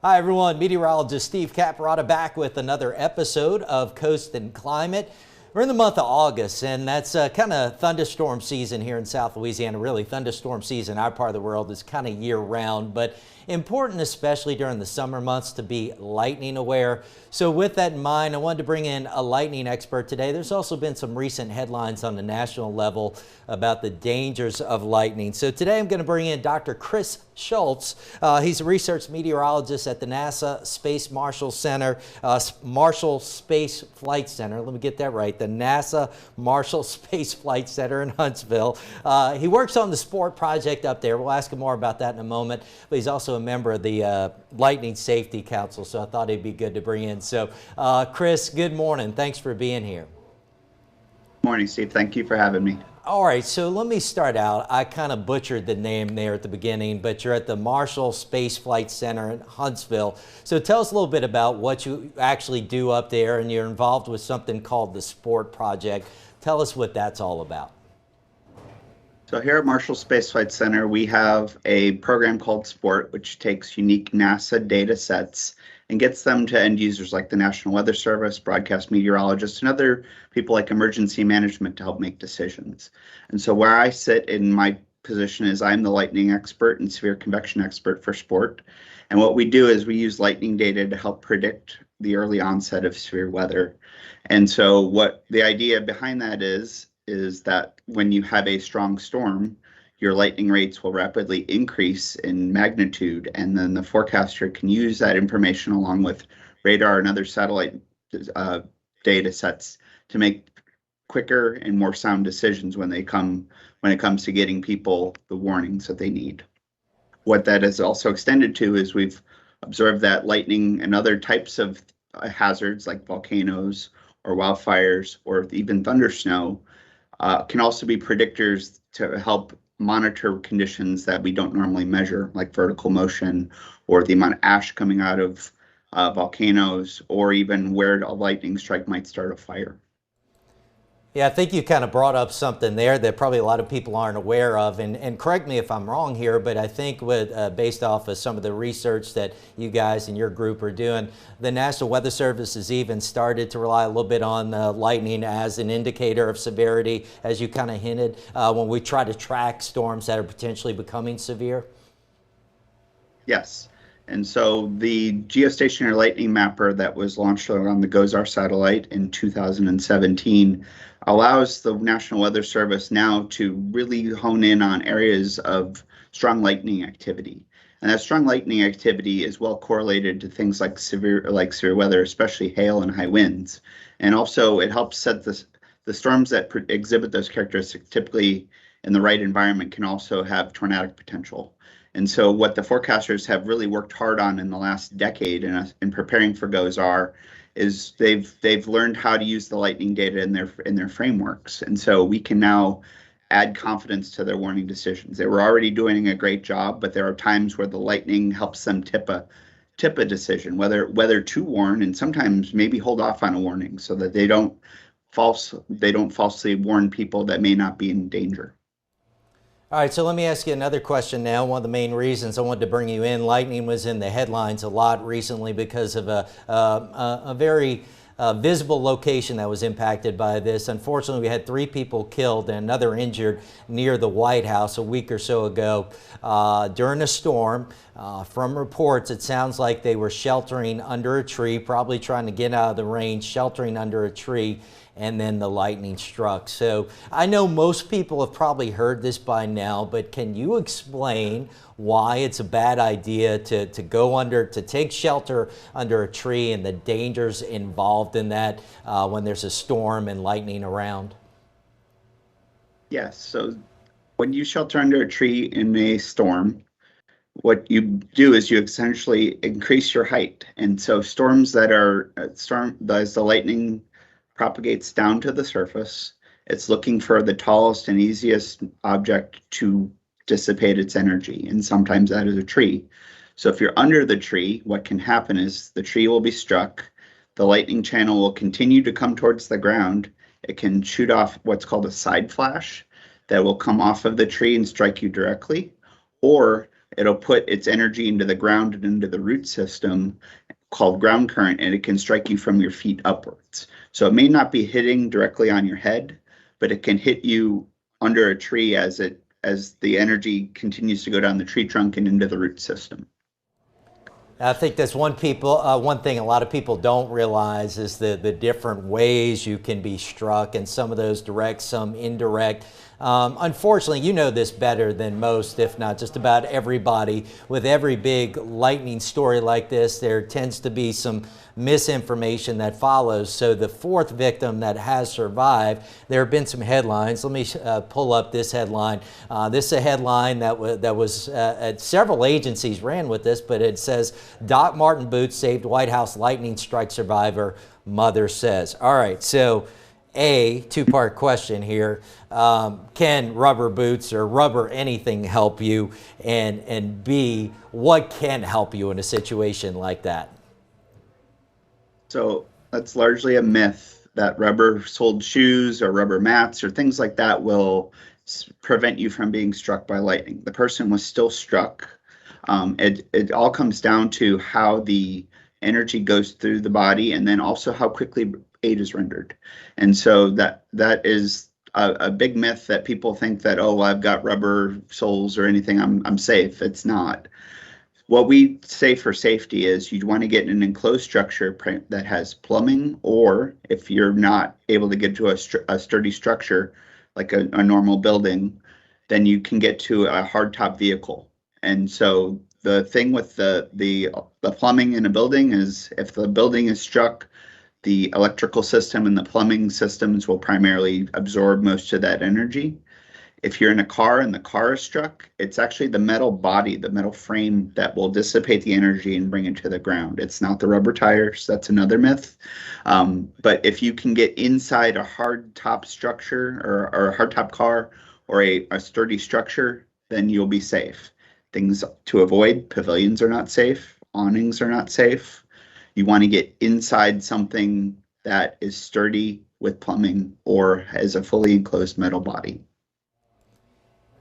Hi everyone, meteorologist Steve Caparata back with another episode of Coast and Climate. We're in the month of August, and that's kind of thunderstorm season here in South Louisiana. Really, thunderstorm season, our part of the world, is kind of year-round, but important especially during the summer months to be lightning aware. So with that in mind, I wanted to bring in a lightning expert today. There's also been some recent headlines on the national level about the dangers of lightning. So today I'm going to bring in Dr. Chris Schultz. He's a research meteorologist at the NASA Space Marshall Center, Marshall Space Flight Center. Let me get that right. The NASA Marshall Space Flight Center in Huntsville. He works on the Sport project up there. We'll ask him more about that in a moment. But he's also a member of the Lightning Safety Council, so I thought it'd be good to bring in. So, Chris, good morning. Thanks for being here. Morning, Steve. Thank you for having me. All right, so let me start out. I kind of butchered the name there at the beginning, but you're at the Marshall Space Flight Center in Huntsville. So tell us a little bit about what you actually do up there, and you're involved with something called the Sport Project. Tell us what that's all about. So here at Marshall Space Flight Center, we have a program called Sport, which takes unique NASA data sets and gets them to end users like the National Weather Service, broadcast meteorologists, and other people like emergency management to help make decisions. And so where I sit in my position is I'm the lightning expert and severe convection expert for Sport. And what we do is we use lightning data to help predict the early onset of severe weather. And so what the idea behind that is that when you have a strong storm, your lightning rates will rapidly increase in magnitude, and then the forecaster can use that information along with radar and other satellite data sets to make quicker and more sound decisions when it comes to getting people the warnings that they need. What that is also extended to is we've observed that lightning and other types of hazards like volcanoes or wildfires or even thunder snow can also be predictors to help monitor conditions that we don't normally measure, like vertical motion or the amount of ash coming out of volcanoes, or even where a lightning strike might start a fire. Yeah, I think you kind of brought up something there that probably a lot of people aren't aware of, and correct me if I'm wrong here, but I think based off of some of the research that you guys and your group are doing, the National Weather Service has even started to rely a little bit on lightning as an indicator of severity, as you kind of hinted, when we try to track storms that are potentially becoming severe. Yes. And so the geostationary lightning mapper that was launched on the GOES-R satellite in 2017 allows the National Weather Service now to really hone in on areas of strong lightning activity. And that strong lightning activity is well correlated to things like severe weather, especially hail and high winds. And also it helps set the storms that exhibit those characteristics typically in the right environment can also have tornadic potential. And so what the forecasters have really worked hard on in the last decade in preparing for GOES-R is they've learned how to use the lightning data in their frameworks. And so we can now add confidence to their warning decisions. They were already doing a great job, but there are times where the lightning helps them tip a decision, whether to warn and sometimes maybe hold off on a warning so that they don't falsely warn people that may not be in danger. All right, so let me ask you another question now. One of the main reasons I wanted to bring you in, lightning was in the headlines a lot recently because of a very visible location that was impacted by this. Unfortunately, we had 3 people killed and another injured near the White House a week or so ago during a storm. From reports, it sounds like they were sheltering under a tree, probably trying to get out of the rain, sheltering under a tree, and then the lightning struck. So I know most people have probably heard this by now, but can you explain why it's a bad idea to take shelter under a tree and the dangers involved in that when there's a storm and lightning around? Yes, so when you shelter under a tree in a storm, what you do is you essentially increase your height. And so storms that are as the lightning propagates down to the surface, it's looking for the tallest and easiest object to dissipate its energy, and sometimes that is a tree. So if you're under the tree, what can happen is the tree will be struck, the lightning channel will continue to come towards the ground, it can shoot off what's called a side flash that will come off of the tree and strike you directly, or it'll put its energy into the ground and into the root system called ground current, and it can strike you from your feet upwards. So it may not be hitting directly on your head, but it can hit you under a tree as the energy continues to go down the tree trunk and into the root system. I think that's one thing a lot of people don't realize is the different ways you can be struck, and some of those direct, some indirect. Unfortunately, you know this better than most, if not just about everybody. With every big lightning story like this, there tends to be some misinformation that follows. So the fourth victim that has survived, there have been some headlines. Let me pull up this headline. This is a headline that was several agencies ran with this, but it says, Doc Martin boots saved White House lightning strike survivor, mother says. All right, so A, two-part question here. Can rubber boots or rubber anything help you? And B, what can help you in a situation like that? So that's largely a myth that rubber-soled shoes or rubber mats or things like that will prevent you from being struck by lightning. The person was still struck. It all comes down to how the energy goes through the body, and then also how quickly aid is rendered. And so that is a big myth that people think that, oh, I've got rubber soles or anything, I'm safe. It's not. What we say for safety is you'd want to get in an enclosed structure that has plumbing, or if you're not able to get to a sturdy structure like a normal building, then you can get to a hardtop vehicle. And so the thing with the plumbing in a building is if the building is struck, the electrical system and the plumbing systems will primarily absorb most of that energy. If you're in a car and the car is struck, it's actually the metal body, the metal frame that will dissipate the energy and bring it to the ground. It's not the rubber tires. That's another myth. But if you can get inside a hard top structure or a hard top car or a sturdy structure, then you'll be safe. Things to avoid: pavilions are not safe, awnings are not safe. You want to get inside something that is sturdy with plumbing or has a fully enclosed metal body.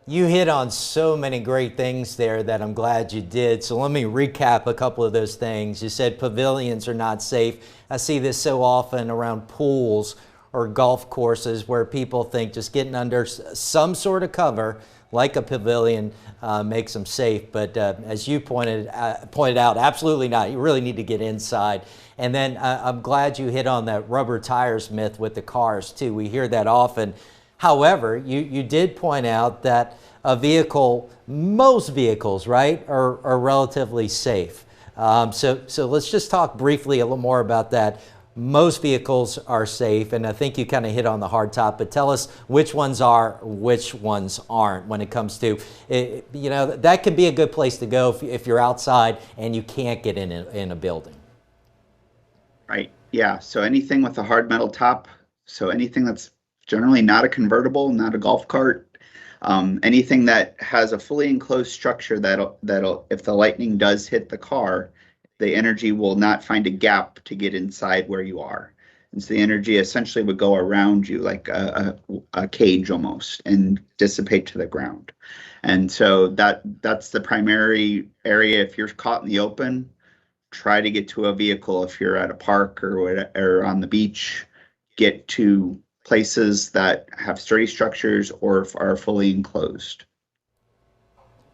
You hit on so many great things there that I'm glad you did. So let me recap a couple of those things. You said pavilions are not safe. I see this so often around pools or golf courses where people think just getting under some sort of cover like a pavilion makes them safe. But as you pointed out, absolutely not. You really need to get inside. And then I'm glad you hit on that rubber tires myth with the cars too. We hear that often. However, you did point out that a vehicle, most vehicles, right, are relatively safe. So let's just talk briefly a little more about that. Most vehicles are safe, and I think you kind of hit on the hard top, but tell us which ones are, which ones aren't when it comes to, you know, that could be a good place to go if you're outside and you can't get in a building. Right, yeah, so anything with a hard metal top, so anything that's generally not a convertible, not a golf cart, anything that has a fully enclosed structure that'll if the lightning does hit the car, the energy will not find a gap to get inside where you are. And so the energy essentially would go around you like a cage almost and dissipate to the ground. And so that's the primary area. If you're caught in the open, try to get to a vehicle. If you're at a park or on the beach, get to places that have sturdy structures or are fully enclosed.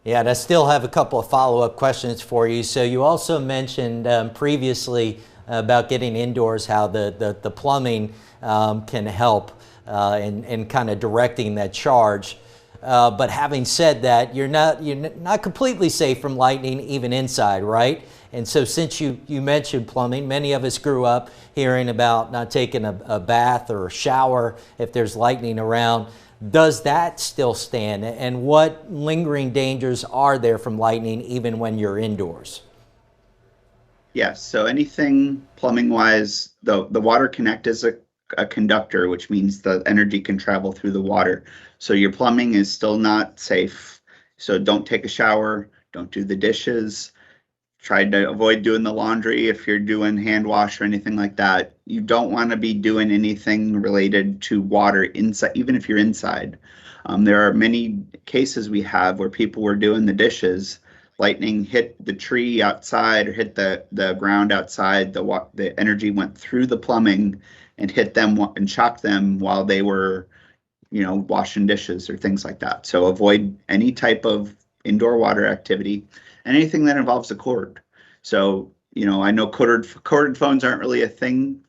Yeah, and I still have a couple of follow-up questions for you. So you also mentioned previously about getting indoors, how the plumbing can help in kind of directing that charge. But having said that, you're not completely safe from lightning even inside, right? And so since you mentioned plumbing, many of us grew up hearing about not taking a bath or a shower if there's lightning around. Does that still stand? And what lingering dangers are there from lightning even when you're indoors? Yes, so anything plumbing wise, the water connect is a conductor, which means the energy can travel through the water. So your plumbing is still not safe. So don't take a shower, don't do the dishes. Try to avoid doing the laundry if you're doing hand wash or anything like that. You don't want to be doing anything related to water inside, even if you're inside. There are many cases we have where people were doing the dishes, lightning hit the tree outside or hit the ground outside, the energy went through the plumbing and hit them and shocked them while they were, washing dishes or things like that. So avoid any type of indoor water activity and anything that involves a cord. So, I know corded phones aren't really a thing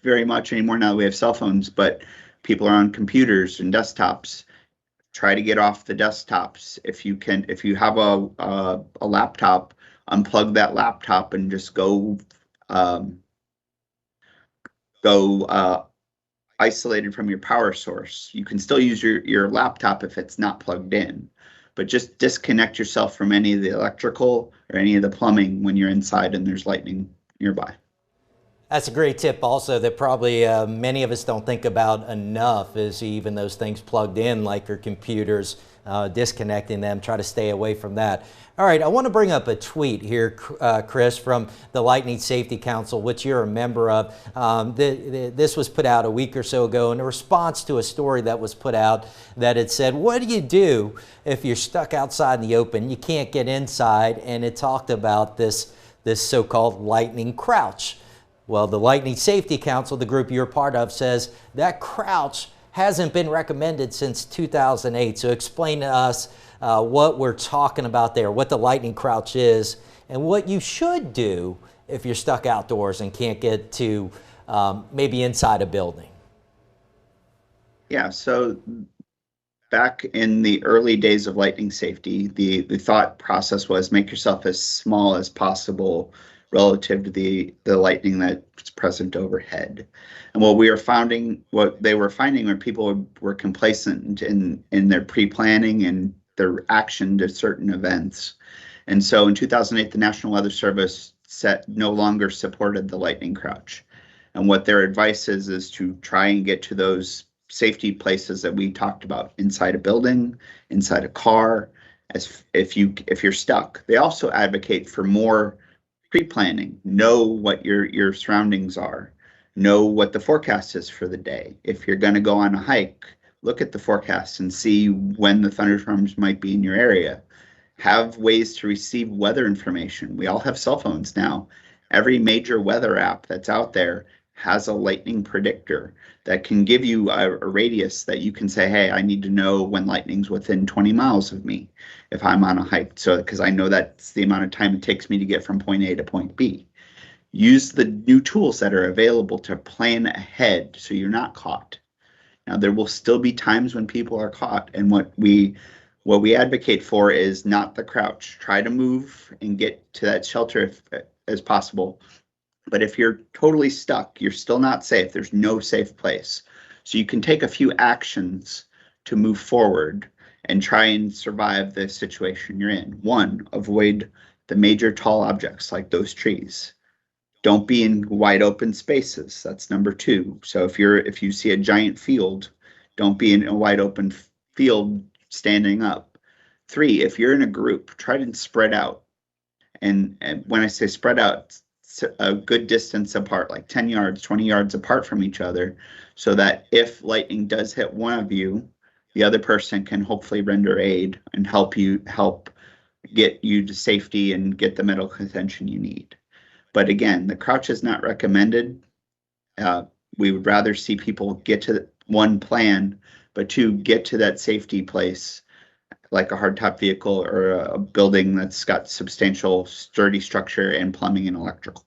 very much anymore now that we have cell phones, but people are on computers and desktops. Try to get off the desktops if you can. If you have a laptop, unplug that laptop and just go isolated from your power source. You can still use your laptop if it's not plugged in, but just disconnect yourself from any of the electrical or any of the plumbing when you're inside and there's lightning nearby. That's a great tip also that probably many of us don't think about enough, is even those things plugged in like your computers, disconnecting them, try to stay away from that. All right, I want to bring up a tweet here, Chris, from the Lightning Safety Council, which you're a member of. This was put out a week or so ago in response to a story that was put out that it said, what do you do if you're stuck outside in the open, you can't get inside? And it talked about this so-called lightning crouch. Well, the Lightning Safety Council, the group you're part of, says that crouch hasn't been recommended since 2008. So explain to us what we're talking about there, what the lightning crouch is, and what you should do if you're stuck outdoors and can't get to maybe inside a building. Yeah, so back in the early days of lightning safety, the thought process was make yourself as small as possible relative to the lightning that's present overhead. And what they were finding when people were complacent in their pre-planning and their action to certain events. And so in 2008, the National Weather Service no longer supported the lightning crouch. And what their advice is to try and get to those safety places that we talked about, inside a building, inside a car, as if you're stuck. They also advocate for more pre-planning. Know what your surroundings are. Know what the forecast is for the day. If you're going to go on a hike, look at the forecast and see when the thunderstorms might be in your area. Have ways to receive weather information. We all have cell phones now. Every major weather app that's out there has a lightning predictor that can give you a radius that you can say, hey, I need to know when lightning's within 20 miles of me if I'm on a hike. So, because I know that's the amount of time it takes me to get from point A to point B. Use the new tools that are available to plan ahead so you're not caught. Now, there will still be times when people are caught, and what we advocate for is not the crouch. Try to move and get to that shelter as possible. But if you're totally stuck, you're still not safe. There's no safe place. So you can take a few actions to move forward and try and survive the situation you're in. One, avoid the major tall objects like those trees. Don't be in wide open spaces. That's number two. So if you see a giant field, don't be in a wide open field standing up. Three, if you're in a group, try to spread out. And when I say spread out, a good distance apart, like 10 yards, 20 yards apart from each other, so that if lightning does hit one of you, the other person can hopefully render aid and help get you to safety and get the medical attention you need. But again, the crouch is not recommended. We would rather see people get to one plan, but two, get to that safety place, like a hardtop vehicle or a building that's got substantial sturdy structure and plumbing and electrical.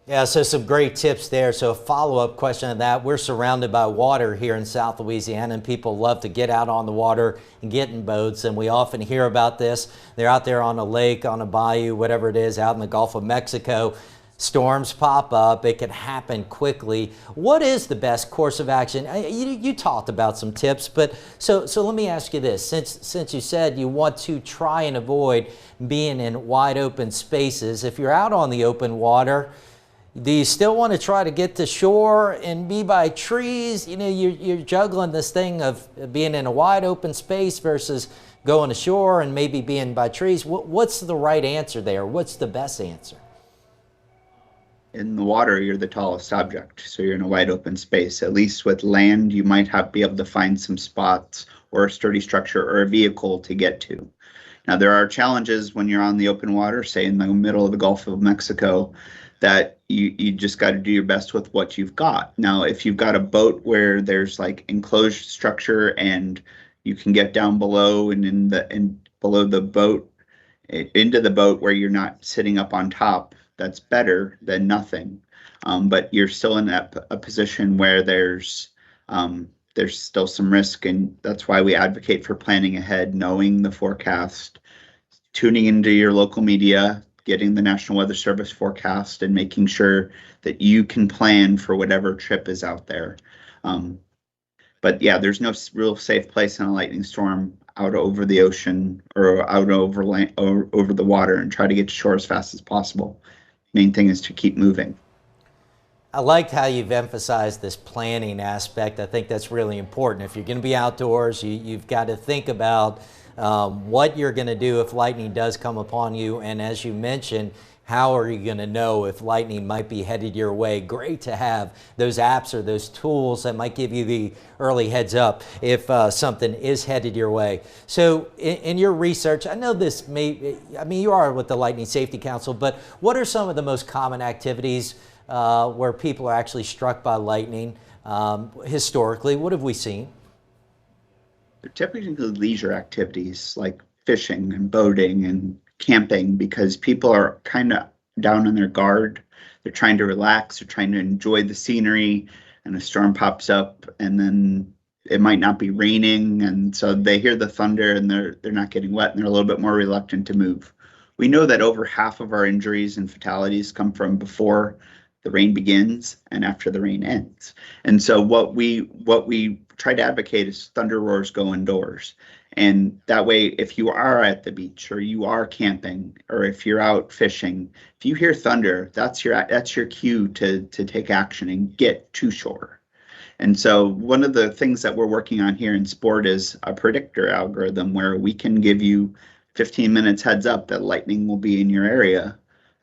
Yeah, so some great tips there. So a follow-up question to that, we're surrounded by water here in South Louisiana, and people love to get out on the water and get in boats, and we often hear about this. They're out there on a lake, on a bayou, whatever it is, out in the Gulf of Mexico. Storms pop up, it can happen quickly. What is the best course of action? You talked about some tips, but so let me ask you this. Since you said you want to try and avoid being in wide open spaces, if you're out on the open water, do you still want to try to get to shore and be by trees? You know, you're juggling this thing of being in a wide open space versus going to shore and maybe being by trees. What's the right answer there? What's the best answer? In the water, you're the tallest object, so you're in a wide open space. At least with land, you might be able to find some spots or a sturdy structure or a vehicle to get to. Now, there are challenges when you're on the open water, say in the middle of the Gulf of Mexico, that you just got to do your best with what you've got. Now, if you've got a boat where there's like enclosed structure and you can get down below and below the boat, into the boat where you're not sitting up on top, that's better than nothing. But you're still in a position where there's still some risk, and that's why we advocate for planning ahead, knowing the forecast, tuning into your local media, getting the National Weather Service forecast, and making sure that you can plan for whatever trip is out there. But yeah, there's no real safe place in a lightning storm out over the ocean or out over the water, and try to get to shore as fast as possible. Main thing is to keep moving. I liked how you've emphasized this planning aspect. I think that's really important. If you're going to be outdoors, you've got to think about what you're going to do if lightning does come upon you. And as you mentioned, how are you going to know if lightning might be headed your way? Great to have those apps or those tools that might give you the early heads up if something is headed your way. So in your research, I know this you are with the Lightning Safety Council, but what are some of the most common activities where people are actually struck by lightning historically? What have we seen? They're typically leisure activities like fishing and boating and camping, because people are kind of down on their guard. They're trying to relax, they're trying to enjoy the scenery, and a storm pops up, and then it might not be raining, and so they hear the thunder and they're not getting wet, and they're a little bit more reluctant to move. We know that over half of our injuries and fatalities come from before the rain begins and after the rain ends. And so what we try to advocate is thunder roars go indoors. And that way, if you are at the beach or you are camping or if you're out fishing, if you hear thunder, that's your cue to take action and get to shore. And so one of the things that we're working on here in sport is a predictor algorithm where we can give you 15 minutes heads up that lightning will be in your area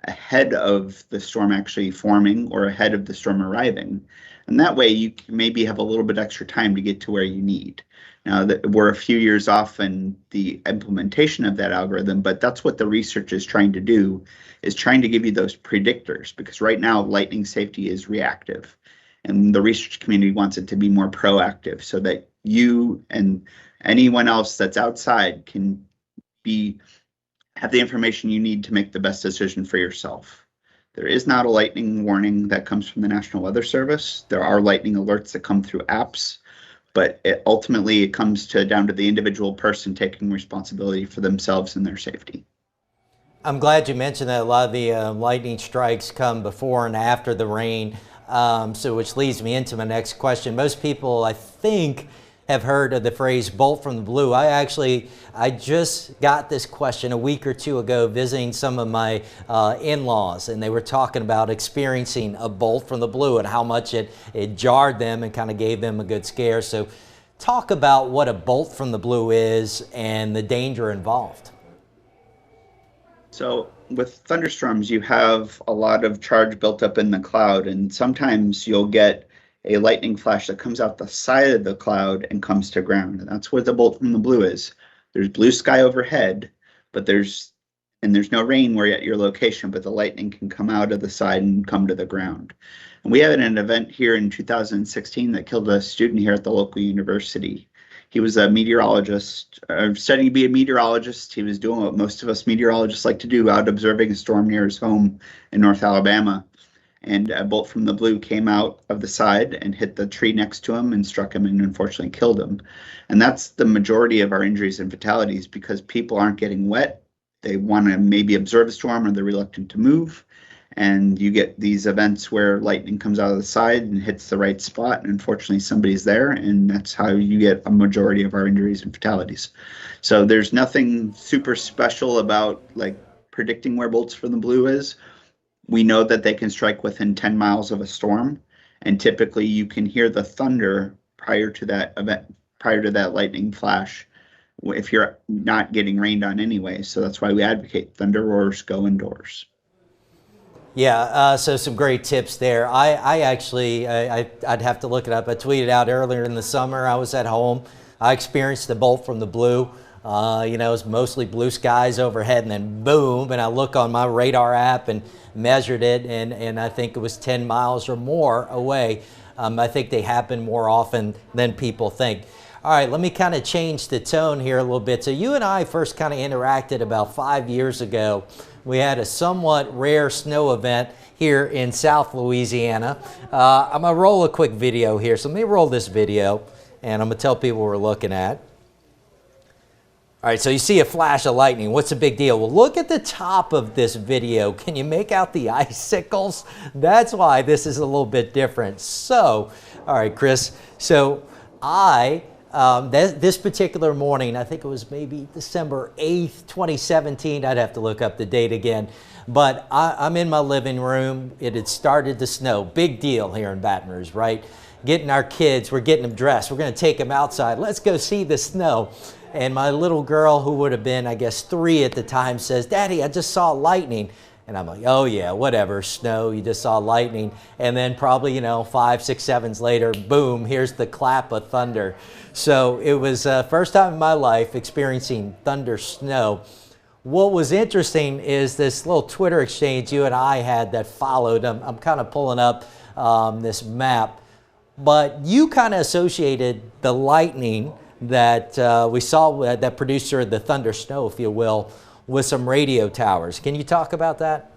ahead of the storm actually forming or ahead of the storm arriving. And that way you can maybe have a little bit extra time to get to where you need. Now, that we're a few years off in the implementation of that algorithm, but that's what the research is trying to do, is trying to give you those predictors, because right now lightning safety is reactive and the research community wants it to be more proactive so that you and anyone else that's outside can have the information you need to make the best decision for yourself. There is not a lightning warning that comes from the National Weather Service. There are lightning alerts that come through apps, but ultimately it comes down to the individual person taking responsibility for themselves and their safety. I'm glad you mentioned that a lot of the lightning strikes come before and after the rain, so which leads me into my next question. Most people, I think, have heard of the phrase bolt from the blue. I just got this question a week or two ago visiting some of my in-laws, and they were talking about experiencing a bolt from the blue and how much it jarred them and kind of gave them a good scare. So talk about what a bolt from the blue is and the danger involved. So with thunderstorms, you have a lot of charge built up in the cloud, and sometimes you'll get a lightning flash that comes out the side of the cloud and comes to ground. And that's where the bolt from the blue is. There's blue sky overhead, but there's no rain where you're at your location, but the lightning can come out of the side and come to the ground. And we had an event here in 2016 that killed a student here at the local university. He was a meteorologist, studying to be a meteorologist. He was doing what most of us meteorologists like to do, out observing a storm near his home in North Alabama. And a bolt from the blue came out of the side and hit the tree next to him and struck him and unfortunately killed him. And that's the majority of our injuries and fatalities, because people aren't getting wet. They want to maybe observe a storm, or they're reluctant to move. And you get these events where lightning comes out of the side and hits the right spot, and unfortunately somebody's there, and that's how you get a majority of our injuries and fatalities. So there's nothing super special about like predicting where bolts from the blue is. We know that they can strike within 10 miles of a storm, and typically you can hear the thunder prior to that event, prior to that lightning flash, if you're not getting rained on anyway. So that's why we advocate thunder roars go indoors. Yeah, so some great tips there. I'd have to look it up. I tweeted out earlier in the summer, I was at home. I experienced the bolt from the blue. It's mostly blue skies overhead, and then boom, and I look on my radar app and measured it, and I think it was 10 miles or more away. I think they happen more often than people think. All right, let me kind of change the tone here a little bit. So you and I first kind of interacted about 5 years ago. We had a somewhat rare snow event here in South Louisiana. I'm going to roll a quick video here. So let me roll this video, and I'm going to tell people what we're looking at. All right, so you see a flash of lightning. What's the big deal? Well, look at the top of this video. Can you make out the icicles? That's why this is a little bit different. So, all right, Chris. So this particular morning, I think it was maybe December 8th, 2017. I'd have to look up the date again. But I'm in my living room. It had started to snow. Big deal here in Baton Rouge, right? Getting our kids, we're getting them dressed. We're going to take them outside. Let's go see the snow. And my little girl, who would have been, I guess, 3 at the time, says, "Daddy, I just saw lightning." And I'm like, "Oh yeah, whatever, snow, you just saw lightning." And then probably, 5, 6, 7 later, boom, here's the clap of thunder. So it was first time in my life experiencing thunder snow. What was interesting is this little Twitter exchange you and I had that followed. I'm kind of pulling up this map. But you kind of associated the lightning that we saw, that producer, the thunder snow, if you will, with some radio towers. Can you talk about that?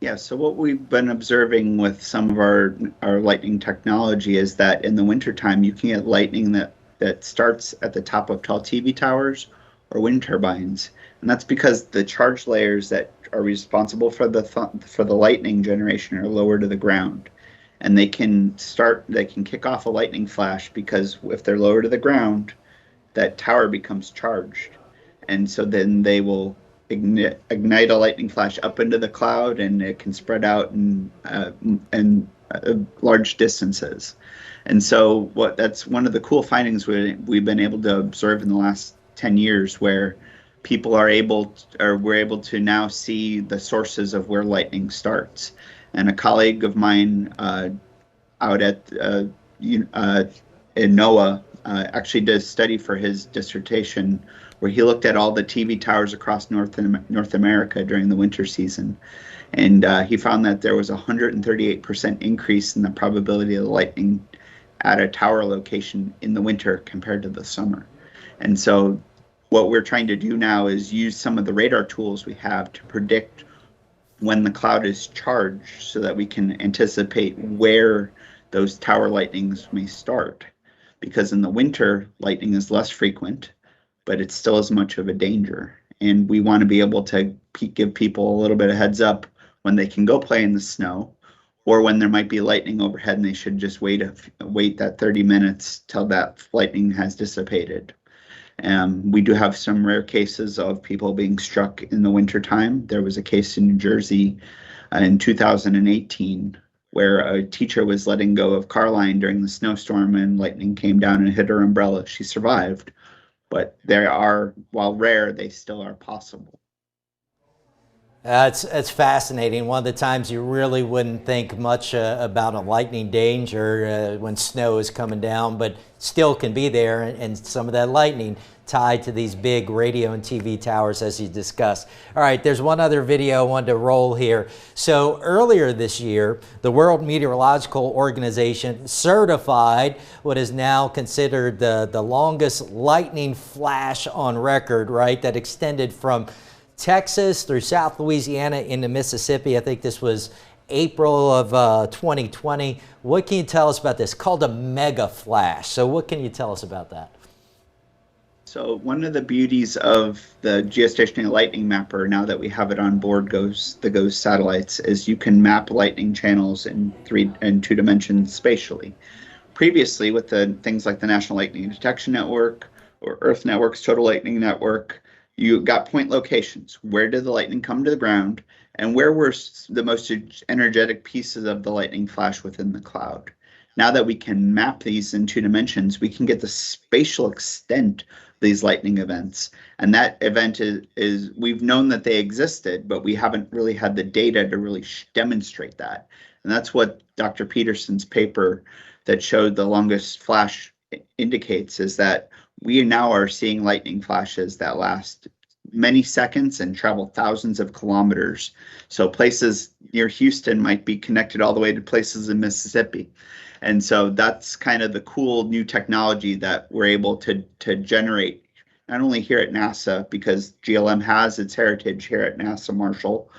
Yeah, so what we've been observing with some of our lightning technology is that in the wintertime, you can get lightning that starts at the top of tall TV towers or wind turbines. And that's because the charge layers that are responsible for the lightning generation are lower to the ground. And they can kick off a lightning flash because if they're lower to the ground, that tower becomes charged. And so then they will ignite a lightning flash up into the cloud, and it can spread out in large distances. And so that's one of the cool findings we've been able to observe in the last 10 years, where people we're able to now see the sources of where lightning starts. And a colleague of mine out at in NOAA actually did a study for his dissertation where he looked at all the TV towers across North America during the winter season. And he found that there was a 138% increase in the probability of lightning at a tower location in the winter compared to the summer. And so what we're trying to do now is use some of the radar tools we have to predict when the cloud is charged so that we can anticipate where those tower lightnings may start. Because in the winter, lightning is less frequent, but it's still as much of a danger. And we want to be able to give people a little bit of heads up when they can go play in the snow, or when there might be lightning overhead and they should just wait that 30 minutes till that lightning has dissipated. We do have some rare cases of people being struck in the wintertime. There was a case in New Jersey in 2018 where a teacher was letting go of car line during the snowstorm and lightning came down and hit her umbrella. She survived, but while rare, they still are possible. It's fascinating. One of the times you really wouldn't think much about a lightning danger when snow is coming down, but still can be there, and some of that lightning tied to these big radio and TV towers, as you discussed. All right, there's one other video I wanted to roll here. So earlier this year, the World Meteorological Organization certified what is now considered the longest lightning flash on record, right, that extended from Texas through South Louisiana into Mississippi. I think this was April of 2020. What can you tell us about this? Called a mega flash. So what can you tell us about that? So one of the beauties of the geostationary lightning mapper, now that we have it on board the GOES satellites, is you can map lightning channels in 2 dimensions spatially. Previously, with the things like the National Lightning Detection Network or Earth Network's Total Lightning Network, you got point locations. Where did the lightning come to the ground, and where were the most energetic pieces of the lightning flash within the cloud? Now that we can map these in 2 dimensions, we can get the spatial extent of these lightning events. And that event is we've known that they existed, but we haven't really had the data to really demonstrate that. And that's what Dr. Peterson's paper that showed the longest flash indicates, is that we now are seeing lightning flashes that last many seconds and travel thousands of kilometers. So places near Houston might be connected all the way to places in Mississippi. And so that's kind of the cool new technology that we're able to generate, not only here at NASA, because GLM has its heritage here at NASA Marshall,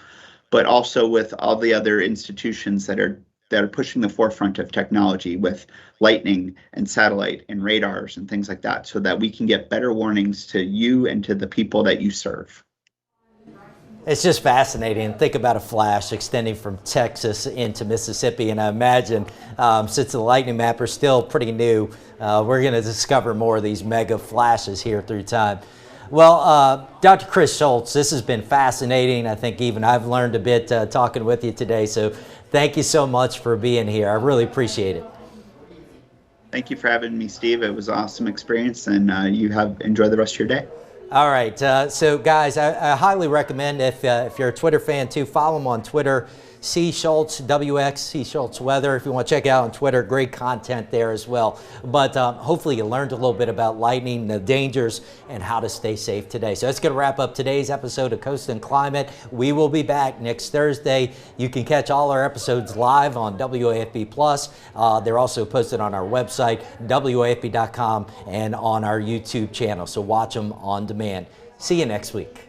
but also with all the other institutions that are pushing the forefront of technology with lightning and satellite and radars and things like that, so that we can get better warnings to you and to the people that you serve. It's just fascinating. Think about a flash extending from Texas into Mississippi, and I imagine since the lightning mapper is still pretty new, we're going to discover more of these mega flashes here through time. Well, Dr. Chris Schultz, this has been fascinating. I think even I've learned a bit talking with you today, so thank you so much for being here. I really appreciate it. Thank you for having me, Steve. It was an awesome experience, and enjoy the rest of your day. All right, so guys, I highly recommend if you're a Twitter fan too, follow him on Twitter, C Schultz WX, C Schultz Weather. If you want to check out on Twitter, great content there as well. But hopefully you learned a little bit about lightning, the dangers, and how to stay safe today. So that's going to wrap up today's episode of Coast and Climate. We will be back next Thursday. You can catch all our episodes live on WAFB Plus. They're also posted on our website, WAFB.com, and on our YouTube channel. So watch them on demand. See you next week.